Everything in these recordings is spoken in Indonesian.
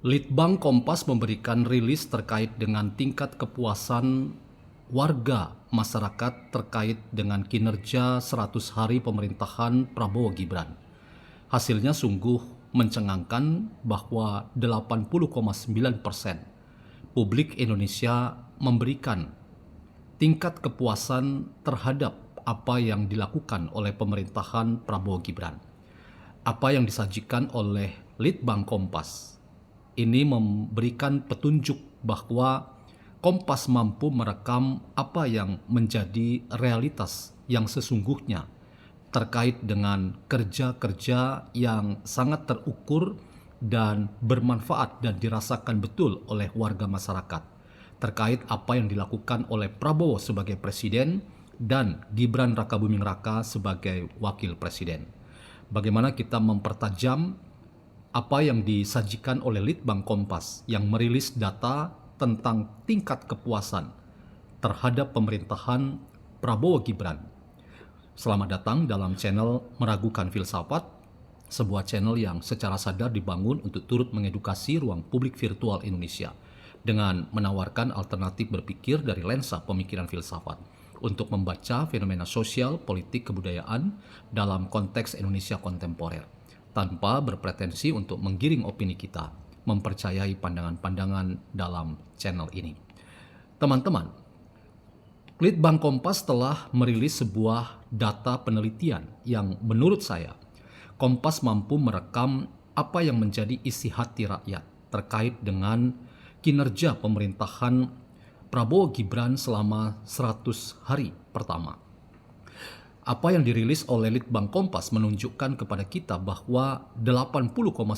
Litbang Kompas memberikan rilis terkait dengan tingkat kepuasan warga masyarakat terkait dengan kinerja 100 hari pemerintahan Prabowo Gibran. Hasilnya sungguh mencengangkan bahwa 80,9% publik Indonesia memberikan tingkat kepuasan terhadap apa yang dilakukan oleh pemerintahan Prabowo Gibran. Apa yang disajikan oleh Litbang Kompas ini memberikan petunjuk bahwa Kompas mampu merekam apa yang menjadi realitas yang sesungguhnya terkait dengan kerja-kerja yang sangat terukur dan bermanfaat dan dirasakan betul oleh warga masyarakat terkait apa yang dilakukan oleh Prabowo sebagai presiden dan Gibran Rakabuming Raka sebagai wakil presiden. Bagaimana kita mempertajam apa yang disajikan oleh Litbang Kompas yang merilis data tentang tingkat kepuasan terhadap pemerintahan Prabowo Gibran. Selamat datang dalam channel Meragukan Filsafat, sebuah channel yang secara sadar dibangun untuk turut mengedukasi ruang publik virtual Indonesia dengan menawarkan alternatif berpikir dari lensa pemikiran filsafat untuk membaca fenomena sosial, politik, kebudayaan dalam konteks Indonesia kontemporer, tanpa berpretensi untuk menggiring opini kita, mempercayai pandangan-pandangan dalam channel ini. Teman-teman, Litbang Kompas telah merilis sebuah data penelitian yang menurut saya, Kompas mampu merekam apa yang menjadi isi hati rakyat terkait dengan kinerja pemerintahan Prabowo Gibran selama 100 hari pertama. Apa yang dirilis oleh Litbang Kompas menunjukkan kepada kita bahwa 80,9%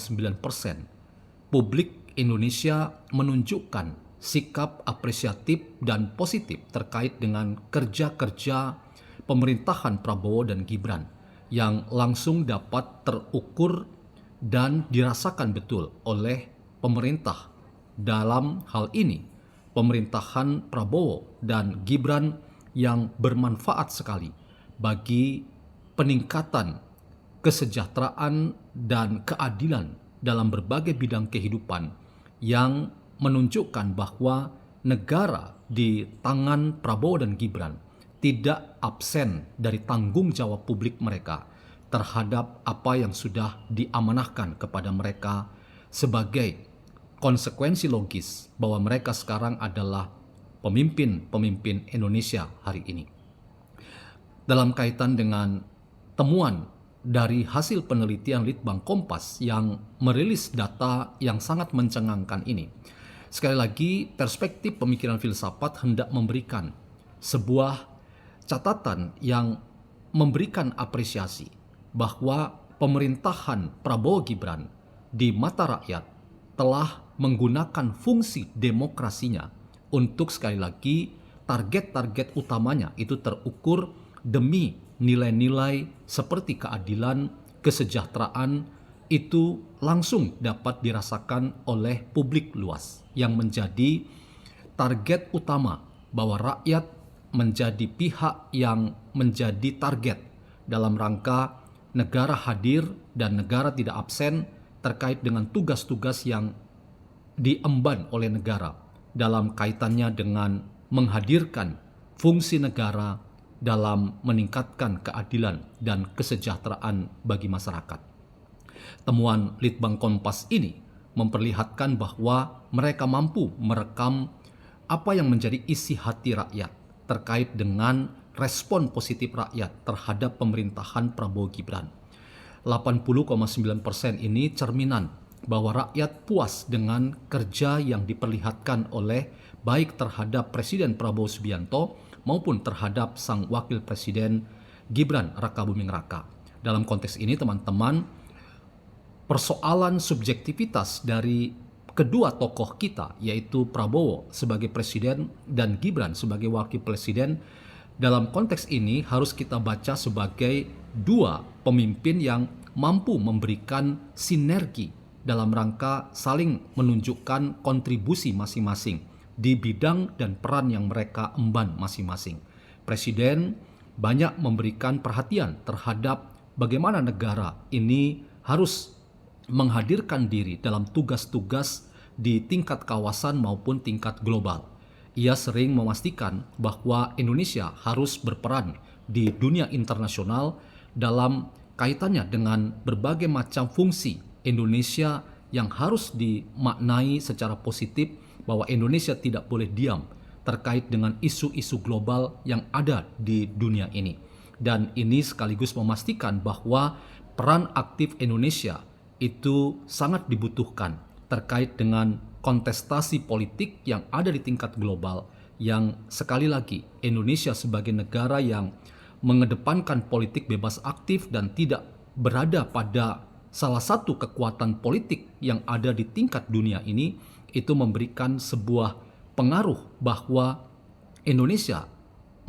publik Indonesia menunjukkan sikap apresiatif dan positif terkait dengan kerja-kerja pemerintahan Prabowo dan Gibran yang langsung dapat terukur dan dirasakan betul oleh pemerintah. Dalam hal ini, pemerintahan Prabowo dan Gibran yang bermanfaat sekali bagi peningkatan kesejahteraan dan keadilan dalam berbagai bidang kehidupan yang menunjukkan bahwa negara di tangan Prabowo dan Gibran tidak absen dari tanggung jawab publik mereka terhadap apa yang sudah diamanahkan kepada mereka sebagai konsekuensi logis bahwa mereka sekarang adalah pemimpin-pemimpin Indonesia hari ini. Dalam kaitan dengan temuan dari hasil penelitian Litbang Kompas yang merilis data yang sangat mencengangkan ini, sekali lagi perspektif pemikiran filsafat hendak memberikan sebuah catatan yang memberikan apresiasi bahwa pemerintahan Prabowo Gibran di mata rakyat telah menggunakan fungsi demokrasinya untuk sekali lagi target-target utamanya itu terukur demi nilai-nilai seperti keadilan, kesejahteraan itu langsung dapat dirasakan oleh publik luas yang menjadi target utama bahwa rakyat menjadi pihak yang menjadi target dalam rangka negara hadir dan negara tidak absen terkait dengan tugas-tugas yang diemban oleh negara dalam kaitannya dengan menghadirkan fungsi negara dalam meningkatkan keadilan dan kesejahteraan bagi masyarakat. Temuan Litbang Kompas ini memperlihatkan bahwa mereka mampu merekam apa yang menjadi isi hati rakyat terkait dengan respon positif rakyat terhadap pemerintahan Prabowo Gibran. 80,9% ini cerminan bahwa rakyat puas dengan kerja yang diperlihatkan oleh baik terhadap Presiden Prabowo Subianto maupun terhadap sang wakil presiden Gibran Rakabuming Raka. Dalam konteks ini teman-teman, persoalan subjektivitas dari kedua tokoh kita yaitu Prabowo sebagai presiden dan Gibran sebagai wakil presiden dalam konteks ini harus kita baca sebagai dua pemimpin yang mampu memberikan sinergi dalam rangka saling menunjukkan kontribusi masing-masing di bidang dan peran yang mereka emban masing-masing. Presiden banyak memberikan perhatian terhadap bagaimana negara ini harus menghadirkan diri dalam tugas-tugas di tingkat kawasan maupun tingkat global. Ia sering memastikan bahwa Indonesia harus berperan di dunia internasional dalam kaitannya dengan berbagai macam fungsi Indonesia yang harus dimaknai secara positif, bahwa Indonesia tidak boleh diam terkait dengan isu-isu global yang ada di dunia ini. Dan ini sekaligus memastikan bahwa peran aktif Indonesia itu sangat dibutuhkan terkait dengan kontestasi politik yang ada di tingkat global, yang sekali lagi Indonesia sebagai negara yang mengedepankan politik bebas aktif dan tidak berada pada salah satu kekuatan politik yang ada di tingkat dunia ini, itu memberikan sebuah pengaruh bahwa Indonesia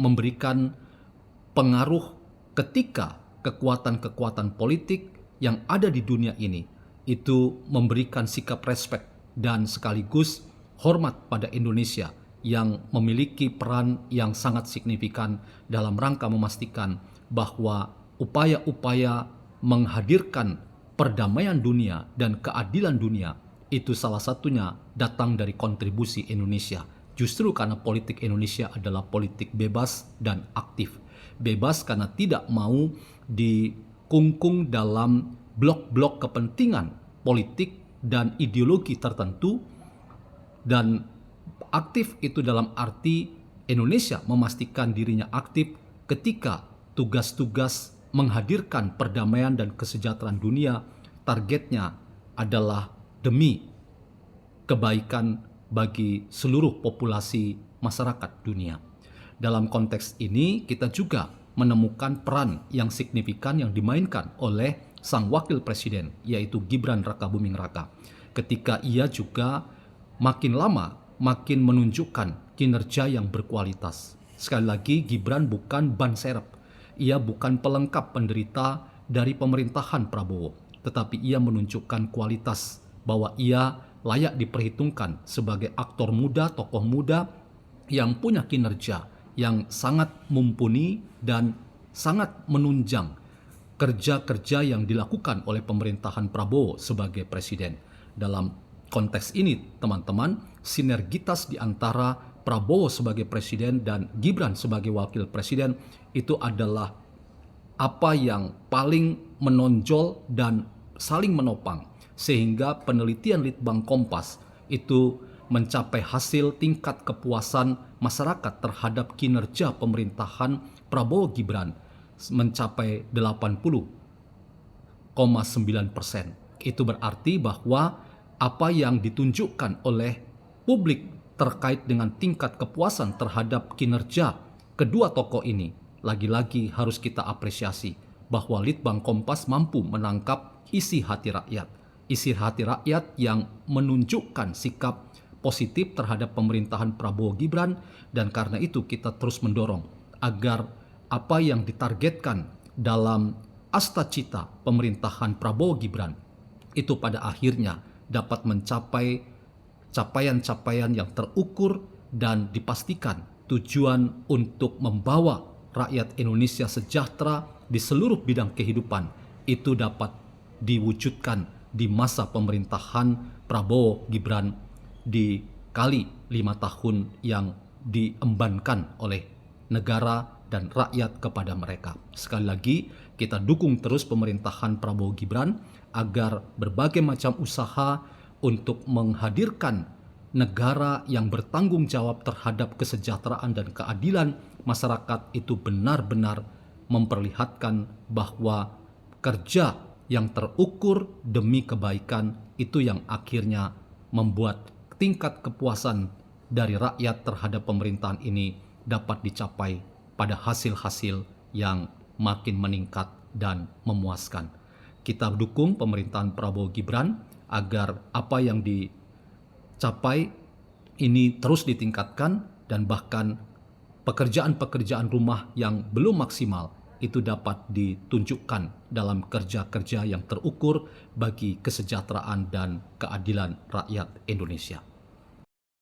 memberikan pengaruh ketika kekuatan-kekuatan politik yang ada di dunia ini itu memberikan sikap respek dan sekaligus hormat pada Indonesia yang memiliki peran yang sangat signifikan dalam rangka memastikan bahwa upaya-upaya menghadirkan perdamaian dunia dan keadilan dunia itu salah satunya datang dari kontribusi Indonesia. Justru karena politik Indonesia adalah politik bebas dan aktif. Bebas karena tidak mau dikungkung dalam blok-blok kepentingan politik dan ideologi tertentu, dan aktif itu dalam arti Indonesia memastikan dirinya aktif ketika tugas-tugas menghadirkan perdamaian dan kesejahteraan dunia targetnya adalah demi kebaikan bagi seluruh populasi masyarakat dunia. Dalam konteks ini kita juga menemukan peran yang signifikan yang dimainkan oleh sang wakil presiden, yaitu Gibran Rakabuming Raka, ketika ia juga makin lama makin menunjukkan kinerja yang berkualitas. Sekali lagi, Gibran bukan ban serep, ia bukan pelengkap penderita dari pemerintahan Prabowo, tetapi ia menunjukkan kualitas bahwa ia layak diperhitungkan sebagai aktor muda, tokoh muda yang punya kinerja yang sangat mumpuni dan sangat menunjang kerja-kerja yang dilakukan oleh pemerintahan Prabowo sebagai presiden. Dalam konteks ini, teman-teman, sinergitas di antara Prabowo sebagai presiden dan Gibran sebagai wakil presiden itu adalah apa yang paling menonjol dan saling menopang, sehingga penelitian Litbang Kompas itu mencapai hasil tingkat kepuasan masyarakat terhadap kinerja pemerintahan Prabowo Gibran mencapai 80,9%. Itu berarti bahwa apa yang ditunjukkan oleh publik terkait dengan tingkat kepuasan terhadap kinerja kedua tokoh ini, lagi-lagi harus kita apresiasi bahwa Litbang Kompas mampu menangkap isi hati rakyat. Isi hati rakyat yang menunjukkan sikap positif terhadap pemerintahan Prabowo Gibran, dan karena itu kita terus mendorong agar apa yang ditargetkan dalam asta-cita pemerintahan Prabowo Gibran itu pada akhirnya dapat mencapai capaian-capaian yang terukur dan dipastikan tujuan untuk membawa rakyat Indonesia sejahtera di seluruh bidang kehidupan itu dapat diwujudkan di masa pemerintahan Prabowo Gibran di kali 5 tahun yang diembankan oleh negara dan rakyat kepada mereka. Sekali lagi, kita dukung terus pemerintahan Prabowo Gibran agar berbagai macam usaha untuk menghadirkan negara yang bertanggung jawab terhadap kesejahteraan dan keadilan masyarakat itu benar-benar memperlihatkan bahwa kerja yang terukur demi kebaikan itu yang akhirnya membuat tingkat kepuasan dari rakyat terhadap pemerintahan ini dapat dicapai pada hasil-hasil yang makin meningkat dan memuaskan. Kita dukung pemerintahan Prabowo Gibran agar apa yang dicapai ini terus ditingkatkan, dan bahkan pekerjaan-pekerjaan rumah yang belum maksimal itu dapat ditunjukkan dalam kerja-kerja yang terukur bagi kesejahteraan dan keadilan rakyat Indonesia.